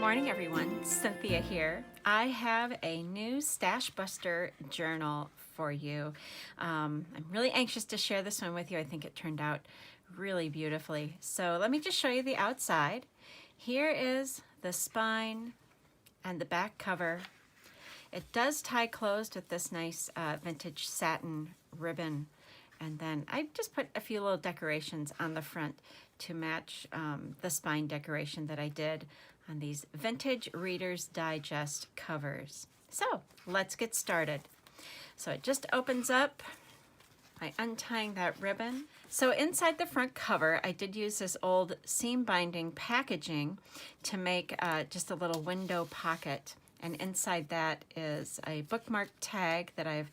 morning, everyone. Cynthia here. I have a new Stash Buster journal for you. I'm really anxious to share this one with you. I think it turned out really beautifully. So let me just show you the outside. Here is the spine and the back cover. It does tie closed with this nice vintage satin ribbon. And then I just put a few little decorations on the front to match the spine decoration that I did on these vintage Reader's Digest covers. So let's get started. So it just opens up by untying that ribbon. So inside the front cover, I did use this old seam binding packaging to make just a little window pocket. And inside that is a bookmark tag that I've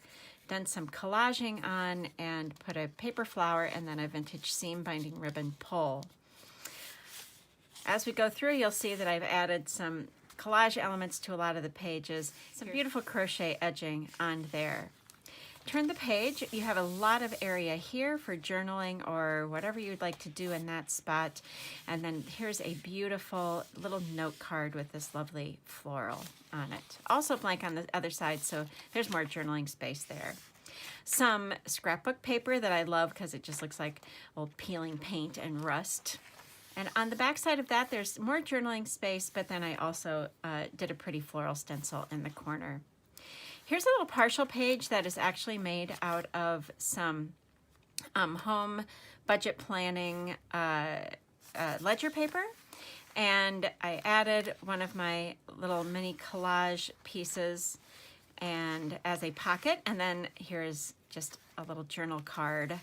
done some collaging on and put a paper flower and then a vintage seam binding ribbon pull. As we go through, you'll see that I've added some collage elements to a lot of the pages, some beautiful crochet edging on there. Turn the page, you have a lot of area here for journaling or whatever you'd like to do in that spot. And then here's a beautiful little note card with this lovely floral on it. Also blank on the other side, so there's more journaling space there. Some scrapbook paper that I love because it just looks like old peeling paint and rust. And on the back side of that, there's more journaling space, but then I also did a pretty floral stencil in the corner. Here's a little partial page that is actually made out of some home budget planning ledger paper. And I added one of my little mini collage pieces and as a pocket. And then here's just a little journal card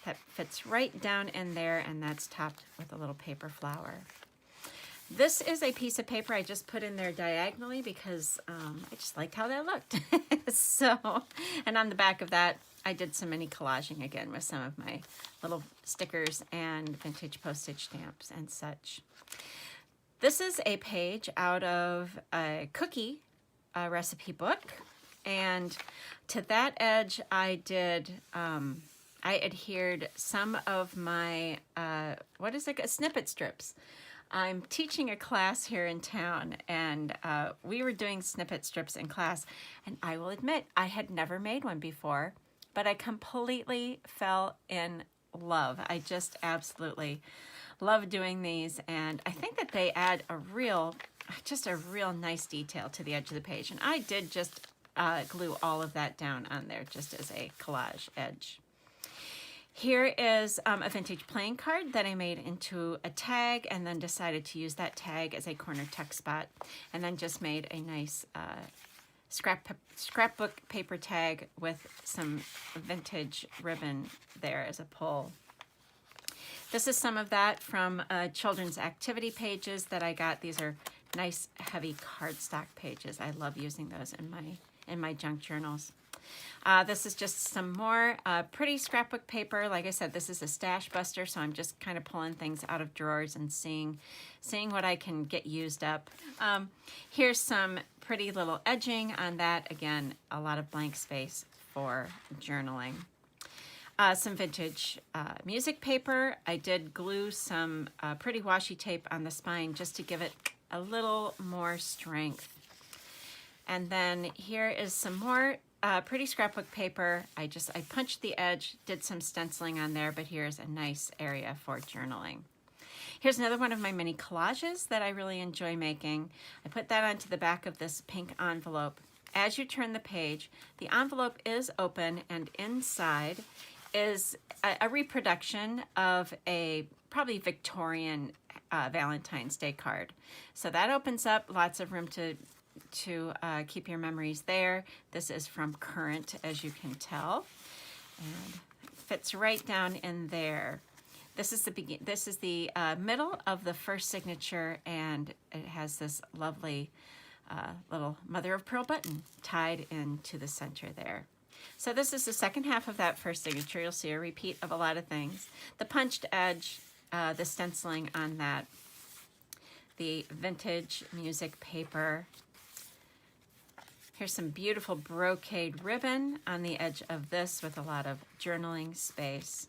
that fits right down in there, and that's topped with a little paper flower. This is a piece of paper I just put in there diagonally because I just liked how that looked. And on the back of that, I did some mini collaging again with some of my little stickers and vintage postage stamps and such. This is a page out of a cookie recipe book, and to that edge I did I adhered some of my, snippet strips. I'm teaching a class here in town, and we were doing snippet strips in class, and I will admit, I had never made one before, but I completely fell in love. I just absolutely love doing these, and I think that they add a real nice detail to the edge of the page, and I did just glue all of that down on there just as a collage edge. Here is a vintage playing card that I made into a tag and then decided to use that tag as a corner tuck spot, and then just made a nice scrapbook paper tag with some vintage ribbon there as a pull. This is some of that from children's activity pages that I got. These are nice heavy cardstock pages. I love using those in my junk journals. This is just some more pretty scrapbook paper. Like I said, this is a stash buster, so I'm just kind of pulling things out of drawers and seeing what I can get used up. Here's some pretty little edging on that. Again, a lot of blank space for journaling. Some vintage music paper. I did glue some pretty washi tape on the spine just to give it a little more strength. And then here is some more pretty scrapbook paper. I punched the edge, did some stenciling on there, but here's a nice area for journaling. Here's another one of my mini collages that I really enjoy making. I put that onto the back of this pink envelope. As you turn the page, the envelope is open, and inside is a reproduction of a probably Victorian Valentine's Day card. So that opens up, lots of room to keep your memories there. This is from Current, as you can tell, and fits right down in there. This is the middle of the first signature, and it has this lovely little mother of pearl button tied into the center there. So this is the second half of that first signature. You'll see a repeat of a lot of things. The punched edge, the stenciling on that, the vintage music paper. Here's some beautiful brocade ribbon on the edge of this with a lot of journaling space.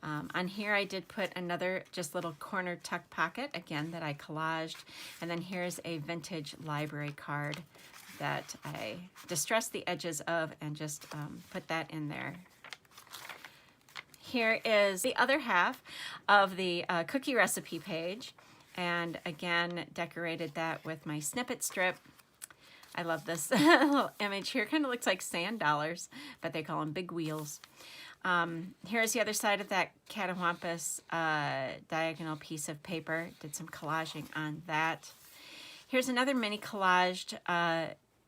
On here I did put another just little corner tuck pocket, again, that I collaged. And then here's a vintage library card that I distressed the edges of and just put that in there. Here is the other half of the cookie recipe page. And again, decorated that with my snippet strip. I love this little image here. Kind of looks like sand dollars, but they call them big wheels. Here's the other side of that catawampus diagonal piece of paper. Did some collaging on that. Here's another mini collaged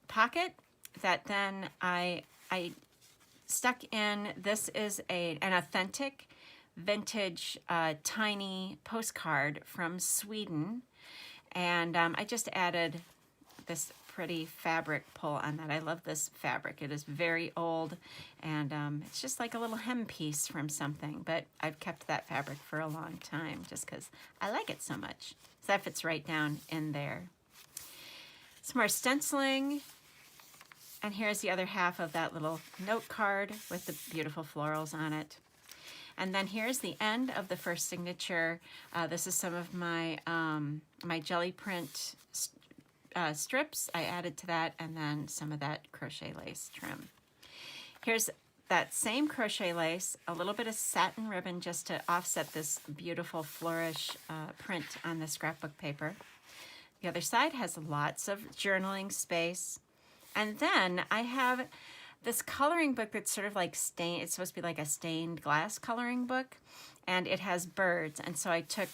pocket that then I stuck in. This is an authentic vintage tiny postcard from Sweden, and I just added this pretty fabric pull on that. I love this fabric. It is very old, and it's just like a little hem piece from something, but I've kept that fabric for a long time just because I like it so much. So that fits right down in there. Some more stenciling, and here's the other half of that little note card with the beautiful florals on it. And then here's the end of the first signature. This is some of my my jelly print strips I added to that, and then some of that crochet lace trim. Here's that same crochet lace, a little bit of satin ribbon just to offset this beautiful flourish print on the scrapbook paper. The other side has lots of journaling space. And then I have this coloring book that's sort of like stained. It's supposed to be like a stained glass coloring book, and it has birds. And so I took,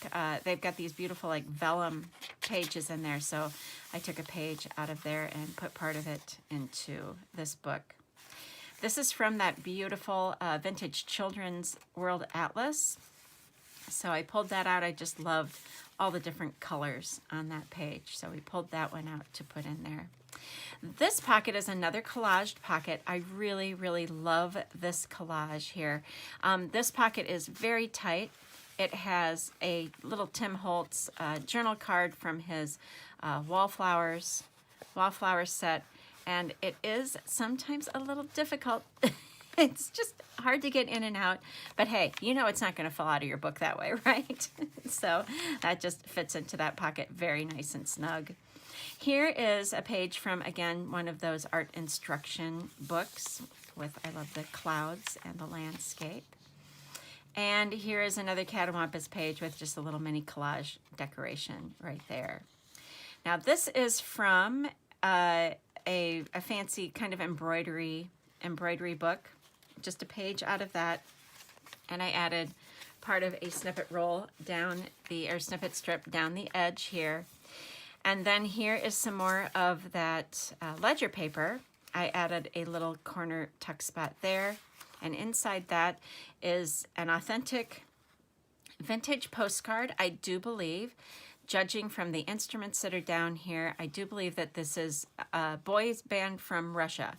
they've got these beautiful like vellum pages in there. So I took a page out of there and put part of it into this book. This is from that beautiful vintage Children's World Atlas. So I pulled that out. I just loved all the different colors on that page. So we pulled that one out to put in there. This pocket is another collaged pocket. I really, really love this collage here. This pocket is very tight. It has a little Tim Holtz journal card from his wallflower set, and it is sometimes a little difficult. It's just hard to get in and out, but hey, you know it's not going to fall out of your book that way, right? So that just fits into that pocket very nice and snug. Here is a page from, again, one of those art instruction books with, I love the clouds and the landscape. And here is another Catawampus page with just a little mini collage decoration right there. Now this is from a fancy kind of embroidery book, just a page out of that. And I added part of a snippet roll down or snippet strip down the edge here. And then here is some more of that ledger paper. I added a little corner tuck spot there. And inside that is an authentic vintage postcard. I do believe, judging from the instruments that are down here, I do believe that this is a boys band from Russia.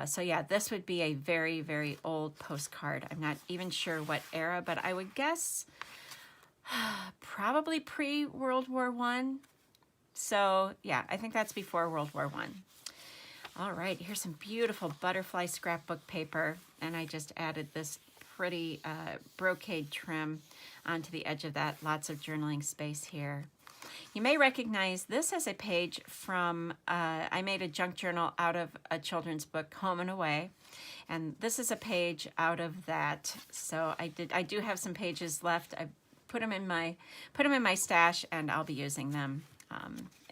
So yeah, this would be a very, very old postcard. I'm not even sure what era, but I would guess probably pre-World War I. So yeah, I think that's before World War I. All right, here's some beautiful butterfly scrapbook paper, and I just added this pretty brocade trim onto the edge of that. Lots of journaling space here. You may recognize this as a page from, I made a junk journal out of a children's book, Home and Away, and this is a page out of that. So I do have some pages left. I put them in my stash, and I'll be using them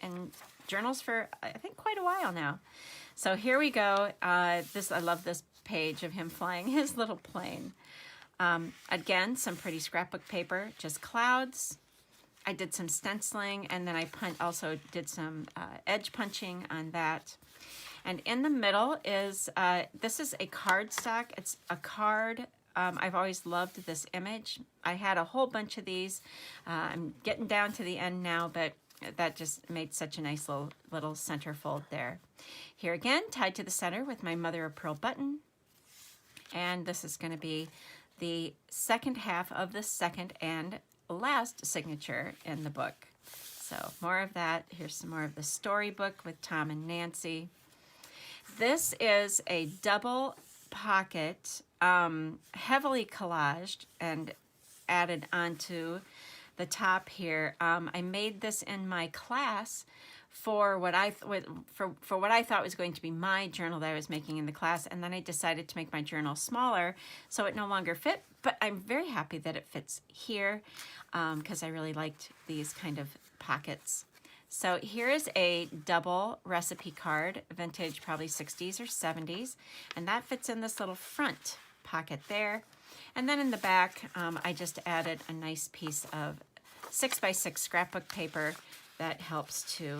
in journals for, I think, quite a while now. So here we go. I love this page of him flying his little plane. Again, some pretty scrapbook paper, just clouds. I did some stenciling, and then I also did some edge punching on that. And in the middle is, this is a cardstock. It's a card. I've always loved this image. I had a whole bunch of these. I'm getting down to the end now, but that just made such a nice little centerfold there. Here again, tied to the center with my mother of pearl button. And this is going to be the second half of the second and last signature in the book. So more of that. Here's some more of the storybook with Tom and Nancy. This is a double pocket, heavily collaged, and added onto the top here. I made this in my class for what I thought was going to be my journal that I was making in the class, and then I decided to make my journal smaller so it no longer fit, but I'm very happy that it fits here because I really liked these kind of pockets. So here is a double recipe card, vintage, probably 60s or 70s, and that fits in this little front pocket there. And then in the back, I just added a nice piece of 6x6 scrapbook paper that helps to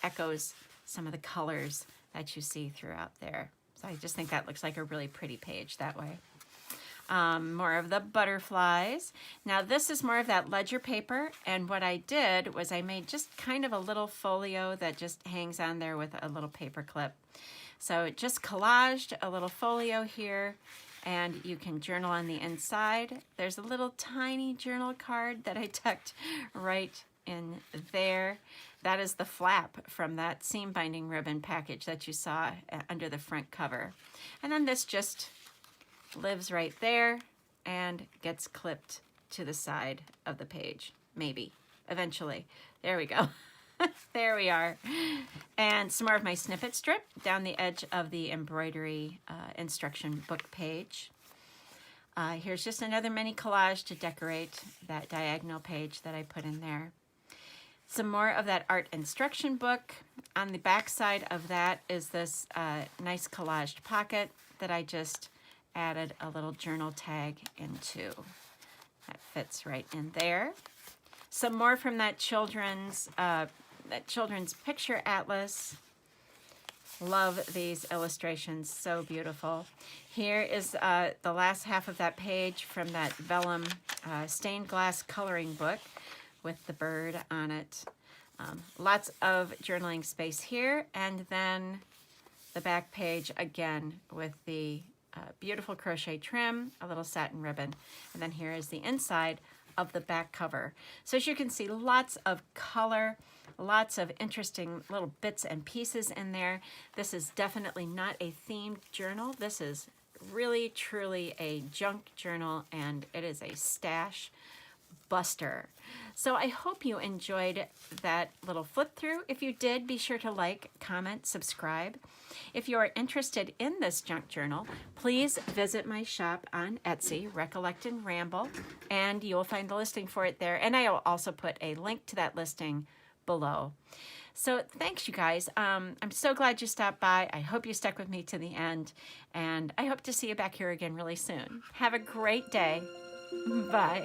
echoes some of the colors that you see throughout there. So I just think that looks like a really pretty page that way. More of the butterflies. Now this is more of that ledger paper, and what I did was I made just kind of a little folio that just hangs on there with a little paper clip. So just collaged a little folio here, and you can journal on the inside. There's a little tiny journal card that I tucked right in there. That is the flap from that seam binding ribbon package that you saw under the front cover. And then this just lives right there and gets clipped to the side of the page, maybe, eventually. There we go. There we are. And some more of my snippet strip down the edge of the embroidery instruction book page. Here's just another mini collage to decorate that diagonal page that I put in there. Some more of that art instruction book. On the back side of that is this nice collaged pocket that I just added a little journal tag into. That fits right in there. Some more from that children's picture atlas. Love these illustrations, so beautiful. Here is the last half of that page from that vellum stained glass coloring book with the bird on it. Lots of journaling space here, and then the back page again with the beautiful crochet trim, a little satin ribbon, and then here is the inside of the back cover. So as you can see, lots of color, lots of interesting little bits and pieces in there. This is definitely not a themed journal. This is really, truly a junk journal, and it is a stash buster. So I hope you enjoyed that little flip through. If you did, be sure to like, comment, subscribe. If you are interested in this junk journal, please visit my shop on Etsy, Recollect and Ramble, and you'll find the listing for it there. And I will also put a link to that listing below. So thanks, you guys. I'm so glad you stopped by. I hope you stuck with me to the end, and I hope to see you back here again really soon. Have a great day. Bye.